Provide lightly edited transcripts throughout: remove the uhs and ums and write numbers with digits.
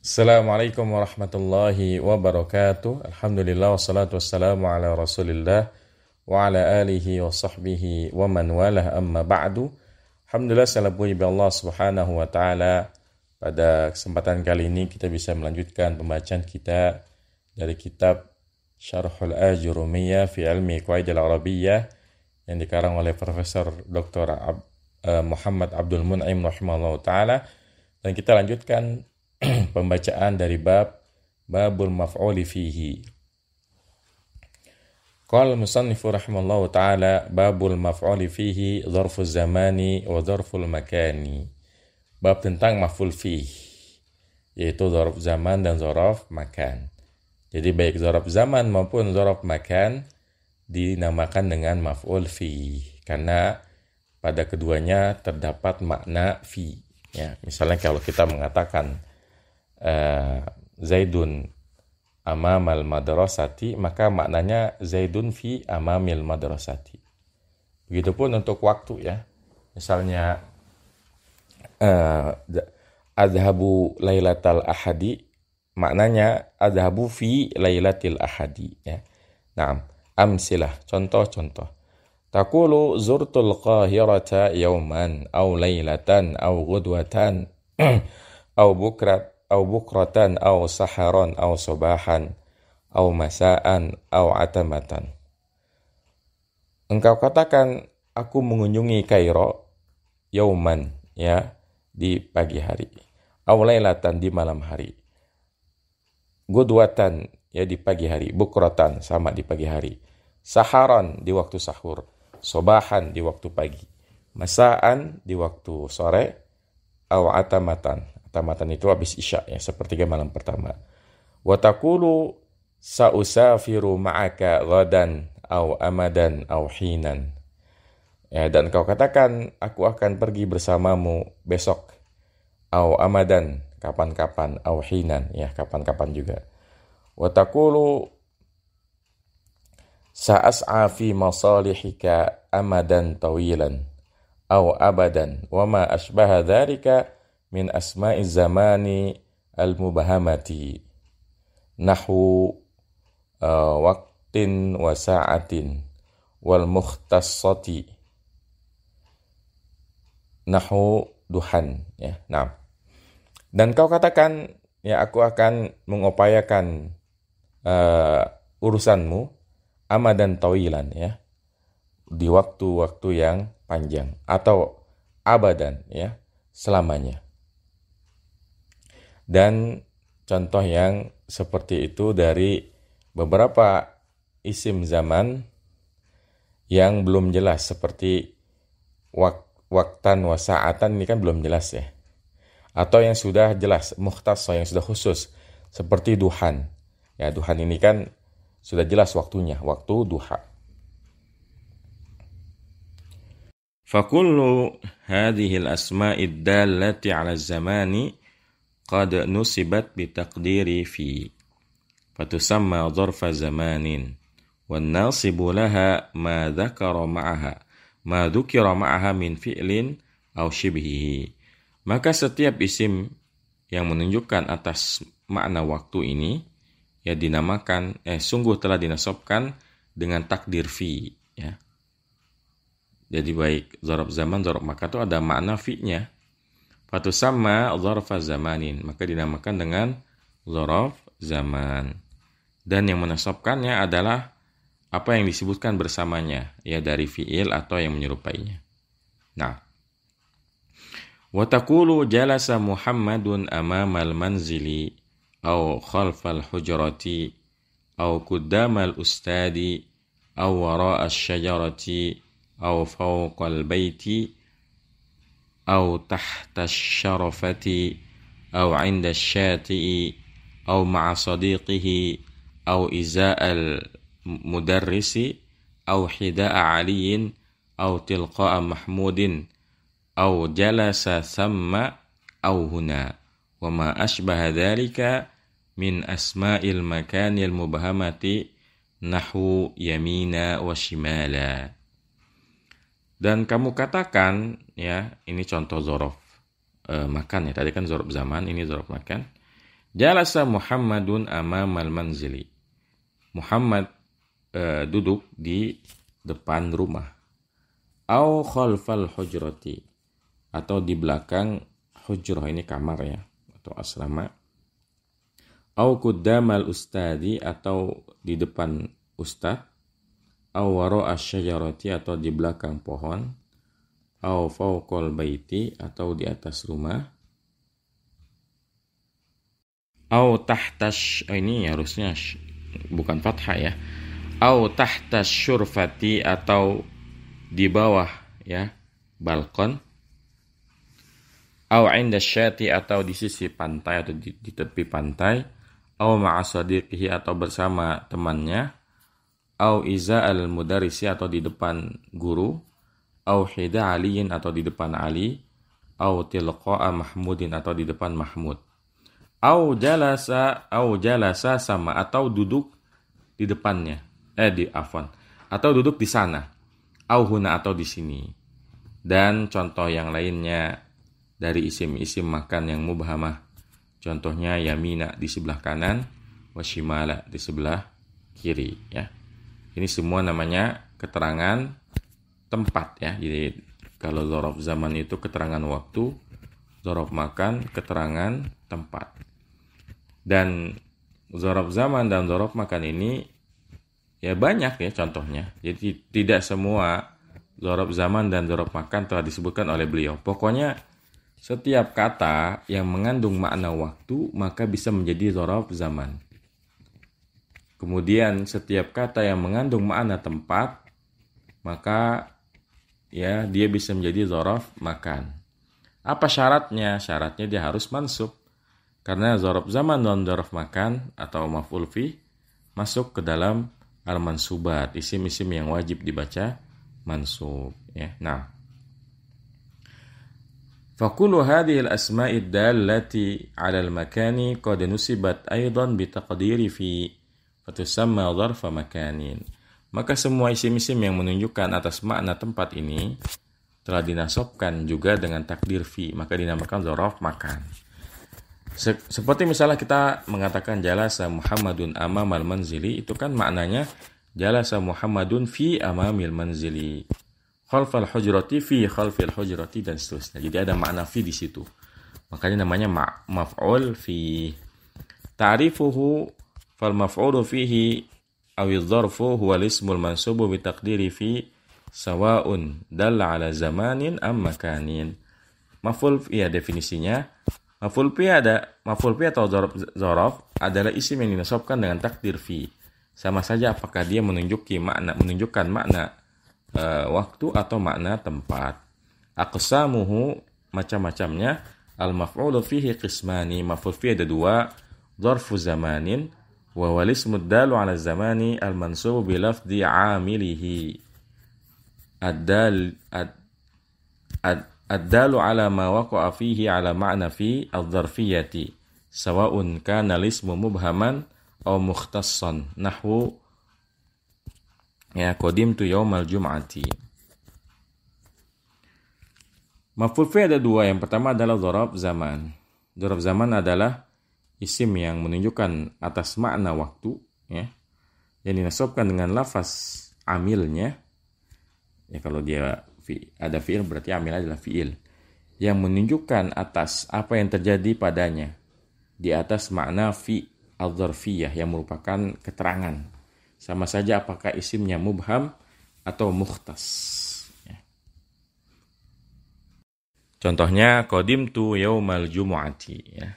Assalamualaikum warahmatullahi wabarakatuh. Alhamdulillah wassalatu wassalamu ala Rasulillah wa ala alihi wa sahbihi wa man walah amma ba'du. Alhamdulillah, segala puji bagi Allah Subhanahu wa taala. Pada kesempatan kali ini kita bisa melanjutkan pembacaan kita dari kitab Syarhul Ajurumiyah fi Ilmi Qawaidil Arabiyyah yang dikarang oleh Profesor Dr. Muhammad Abdul Mun'im rahimahullah taala, dan kita lanjutkan pembacaan dari babul maf'uli fihi. Qala al-musannifu rahimallahu ta'ala babul maf'uli fihi dzarfu zamani wa dzarful makani. Bab tentang maf'ul fihi, yaitu dzarf zaman dan dzarf makan. Jadi baik dzarf zaman maupun dzarf makan dinamakan dengan maf'ul fihi karena pada keduanya terdapat makna fi. Ya, misalnya kalau kita mengatakan Zaidun amamal madrasati, maka maknanya Zaidun fi amamil madrasati. Begitupun untuk waktu, ya. Misalnya adhabu lailatal ahadi, maknanya adhabu fi lailatil ahadi, ya. Nah, amsilah, contoh-contoh. Taqulu zurtul qahirata yawman aw lailatan aw ghudwatan aw bukratan aw saharan aw sobahan aw masaan aw atamatan. Engkau katakan aku mengunjungi Kairo yauman, ya, di pagi hari, aw lailatan di malam hari, gudwatan, ya, di pagi hari, bukratan sama di pagi hari, saharan di waktu sahur, sobahan di waktu pagi, masaan di waktu sore, aw atamatan. Tamatan itu habis isya, ya, sepertiga malam pertama. Wa taqulu sa'usafiru ma'aka ghadan aw amadan aw hinan. Ya, dan kau katakan aku akan pergi bersamamu besok, aw amadan, kapan-kapan, aw hinan, ya, kapan-kapan juga. Wa taqulu sa'as'a fi masalihika amadan tawilan aw abadan wa ma asbaha dzalika min asma'iz zamani al-mubahamati nahu waqtin wa sa'atin wal mukhtassati nahu duhan, ya. Nah, dan kau katakan, ya, aku akan mengupayakan urusanmu amadan tawilan, ya, di waktu-waktu yang panjang, atau abadan, ya, selamanya. Dan contoh yang seperti itu dari beberapa isim zaman yang belum jelas, seperti waktan wa sa'atan, ini kan belum jelas, ya. Atau yang sudah jelas, mukhtas, yang sudah khusus, seperti duhan. Ya, duhan ini kan sudah jelas waktunya, waktu duha. Fakullu hadhil asma'id dallati 'ala zamani qad nusibat bitaqdiri fi fatusamma dzarfa zamanin wan nasibu laha ma dzakara ma'aha min fi'lin aw shibhihi. Maka setiap isim yang menunjukkan atas makna waktu ini, ya, dinamakan sungguh telah dinasabkan dengan takdir fi, ya. Jadi baik dzaraf zaman, dzaraf makan itu ada makna fi-nya. Fatusamma dzarfa zamanin, maka dinamakan dengan dzaraf zaman. Dan yang menasabkannya adalah apa yang disebutkan bersamanya, ya, dari fi'il atau yang menyerupainya. Nah, wa taqulu jalasa Muhammadun amamal manzili aw khalfal hujrati aw quddamal ustadi aw wara'as syajarati aw fawqal baiti أو تحت الشرفة أو عند الشاطئ أو مع صديقه أو إزاء المدرس أو حذاء علي أو تلقاء محمود أو جلس ثم أو هنا وما أشبه ذلك من أسماء المكان المبهمة نحو يمين وشمالا. Dan kamu katakan, ya, ini contoh dzaraf makan, ya. Tadi kan dzaraf zaman, ini dzaraf makan. Jalasa Muhammadun amamal manzili. Muhammad duduk di depan rumah. Au khalfal hujrati, atau di belakang hujrah, ini kamar ya, atau asrama. Au quddamal ustadi, atau di depan ustad. Au wara'a syajarati, atau di belakang pohon. Au fauqal baiti, atau di atas rumah. Au tahtash, ini harusnya bukan fathah ya. Au tahtash syurfati, atau di bawah ya balkon. Au inda syati, atau di sisi pantai atau di tepi pantai. Au ma'a sadiqihi, atau bersama temannya. Au iza al mudarisi, atau di depan guru. Au hida aliyin, atau di depan Ali. Au tilqa'a mahmudin, atau di depan Mahmud. Au jalasa sama, atau duduk di depannya. Atau duduk di sana. Au huna, atau di sini. Dan contoh yang lainnya dari isim-isim makan yang mubhamah. Contohnya yamina di sebelah kanan, washimala di sebelah kiri ya. Ini semua namanya keterangan tempat ya. Jadi kalau dzaraf zaman itu keterangan waktu, dzaraf makan keterangan tempat. Dan dzaraf zaman dan dzaraf makan ini ya banyak ya contohnya. Jadi tidak semua dzaraf zaman dan dzaraf makan telah disebutkan oleh beliau. Pokoknya setiap kata yang mengandung makna waktu maka bisa menjadi dzaraf zaman. Kemudian setiap kata yang mengandung makna tempat maka ya dia bisa menjadi dzaraf makan. Apa syaratnya? Syaratnya dia harus mansub. Karena dzaraf zaman dan dzaraf makan atau maf'ul fi masuk ke dalam al-mansubat, isim-isim yang wajib dibaca mansub ya. Nah, fa kullu hadhihi al-asma'i ad-dallati 'ala al-makani qad nusibat aidan bi taqdiri fi fatusamma dzarfa makanin. Maka semua isim-isim yang menunjukkan atas makna tempat ini telah dinasabkan juga dengan takdir fi, maka dinamakan dzaraf makan. Seperti misalnya kita mengatakan jalasa Muhammadun amamal manzili, itu kan maknanya jalasa Muhammadun fi amamil manzili, khalfal hujrati fi khalfil hujrati, dan seterusnya. Jadi ada makna fi di situ. Makanya namanya maf'ul fi. Ta'rifuhu fal maf'ulu fihi awi dzarfu huwa al-ismul mansubu bi taqdiri fi sawa'un dalla ala zamanin am makanin. Maf'ul ya definisinya. Maf'ul fi atau dzaraf adalah isim yang dinasabkan dengan takdir fi. Sama saja apakah dia menunjukkan makna waktu atau makna tempat. Aqsamuhu, macam-macamnya. Al-maf'ulu fihi qismani. Maf'ul fi ada dua. Dzarfu zamanin wa wal ismu dalu ala zamani al-mansubu bi lafdhi 'amilihi. Ad-dalu ala ma waqa'a fihi ala ma'na fi al-dzarfiyyati sawa'un kana al-ismu mubhaman aw mukhtassan nahwu ya qadimtu yaumal jum'ati. Maf'ul fi ada dua. Yang pertama adalah dzaraf zaman. Dzaraf zaman adalah isim yang menunjukkan atas makna waktu ya, yang dinasabkan dengan lafaz amilnya. Ya kalau dia ada fi'il berarti amil adalah fi'il yang menunjukkan atas apa yang terjadi padanya di atas makna fi al-dzarfiyah yang merupakan keterangan. Sama saja apakah isimnya mubham atau mukhtas ya. Contohnya qadimtu yaumal jumu'ati ya.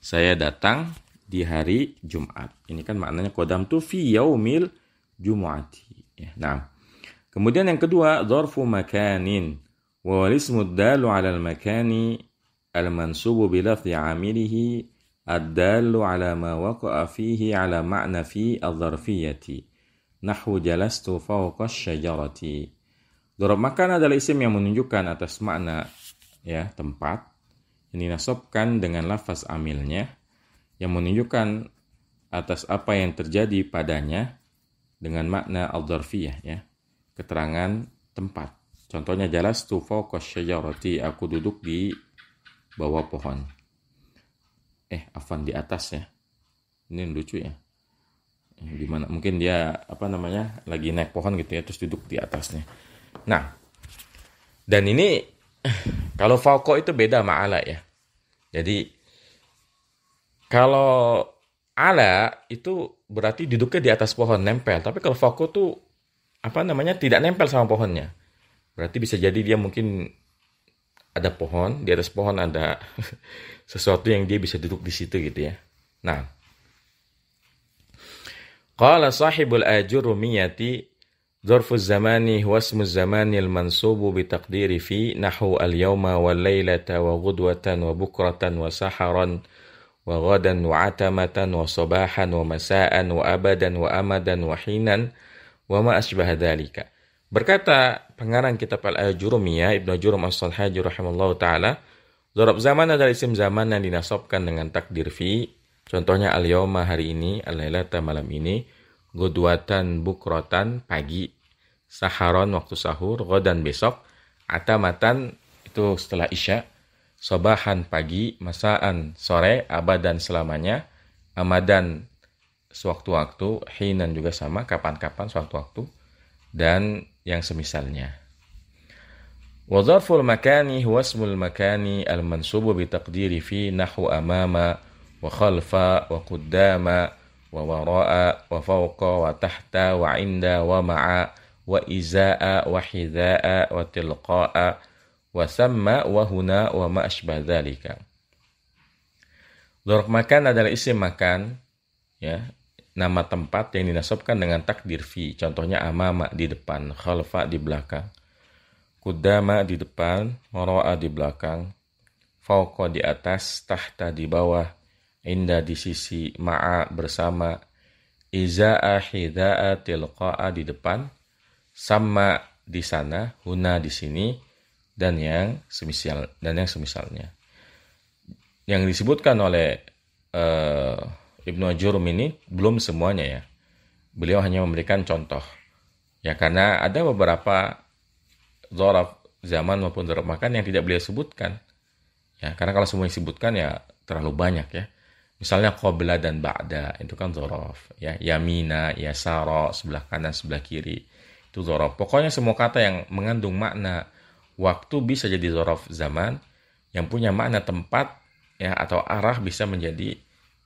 Saya datang di hari Jumat. Ini kan maknanya qadamtu fi yaumil jumu'ati ya. Nah, kemudian yang kedua, dzarfu makanin wa wal ismu dalu 'ala al-makani al-mansubu bi lafdhi 'amilihi ad-dalu 'ala ma waqa'a fihi 'ala ma'na fi adh-dzarfiyyati nahwu jalastu fawqa asy-syajarati. Dzaraf makan adalah isim yang menunjukkan atas makna ya tempat yang dinasabkan dengan lafaz amilnya yang menunjukkan atas apa yang terjadi padanya dengan makna al-dzarfiyah ya, keterangan tempat. Contohnya jalastu fawqa asy-syajarati, aku duduk di bawah pohon. Afwan di atas ya. Ini lucu ya. Gimana? Mungkin dia lagi naik pohon gitu ya, terus duduk di atasnya. Nah, dan ini kalau fauqa itu beda sama ala ya. Jadi kalau ala itu berarti duduknya di atas pohon, nempel. Tapi kalau fauqa tuh tidak nempel sama pohonnya. Berarti bisa jadi dia mungkin ada pohon, di atas pohon ada sesuatu yang dia bisa duduk di situ gitu ya. Nah, qala sahibul ajurumiyati dzarfuz zamani huwa ismuz zamanil mansubu bi taqdiri fi nahwu al-yawma wal laylata wa ghudwatan wa bukratan wa saharan wa ghadan wa atamatan wa sabahan wa masaan wa abadan wa amadan wa hinan wa ma asbaha dzalika. Berkata pengarang kitab Al-Ajurumiyah Ibnu Jurum As-Salhaji rahimallahu taala, dzarf zaman adalah isim zaman yang dinasabkan dengan takdir fi. Contohnya al-yawma hari ini, al-lailata malam ini, gudwatan bukrotan pagi, saharon waktu sahur, ghadan besok, atamatan itu setelah isya, sobahan pagi, masaan sore, abadan selamanya, amadan sewaktu-waktu, hinan juga sama, kapan-kapan sewaktu-waktu, dan yang semisalnya. Wa dzarful makani huwa ismul makani al-mansubu bi taqdiri fi nahwu amama wa khalfa wa quddama wa wara'a wa fawqa wa tahta wa inda wa ma'a wa izaa wa hidhaa wa tilqa'a wa thamma wa huna wa ma asbah dzalika. Dzarf makan adalah isim makan ya, nama tempat yang dinasabkan dengan takdir fi. Contohnya amama di depan, khalfa di belakang, quddama di depan, wara'a di belakang, fawqa di atas, tahta di bawah, inda di sisi, ma'a bersama, izaa hidhaa tilqa'a di depan, sama di sana, huna di sini, dan yang semisalnya. Yang disebutkan oleh Ibnu Ajurum ini belum semuanya ya. Beliau hanya memberikan contoh. Ya, karena ada beberapa dzaraf zaman maupun dzaraf makan yang tidak beliau sebutkan. Ya, karena kalau semua disebutkan ya terlalu banyak ya. Misalnya qabla dan ba'da, itu kan dzaraf. Ya, yamina, yasara, sebelah kanan, sebelah kiri. Itu dzaraf. Pokoknya semua kata yang mengandung makna waktu bisa jadi dzaraf zaman, yang punya makna tempat ya atau arah bisa menjadi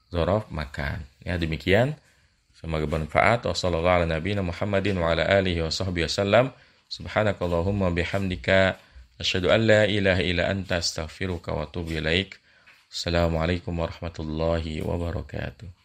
dzaraf makan. Ya, demikian. Semoga bermanfaat. Wassallallahu ala nabiyina Muhammadin wa ala alihi wa sahbihi wasallam. Subhanakallahumma bihamdika asyhadu an la ilaha illa anta astaghfiruka wa atubu ilaik. Assalamualaikum warahmatullahi wabarakatuh.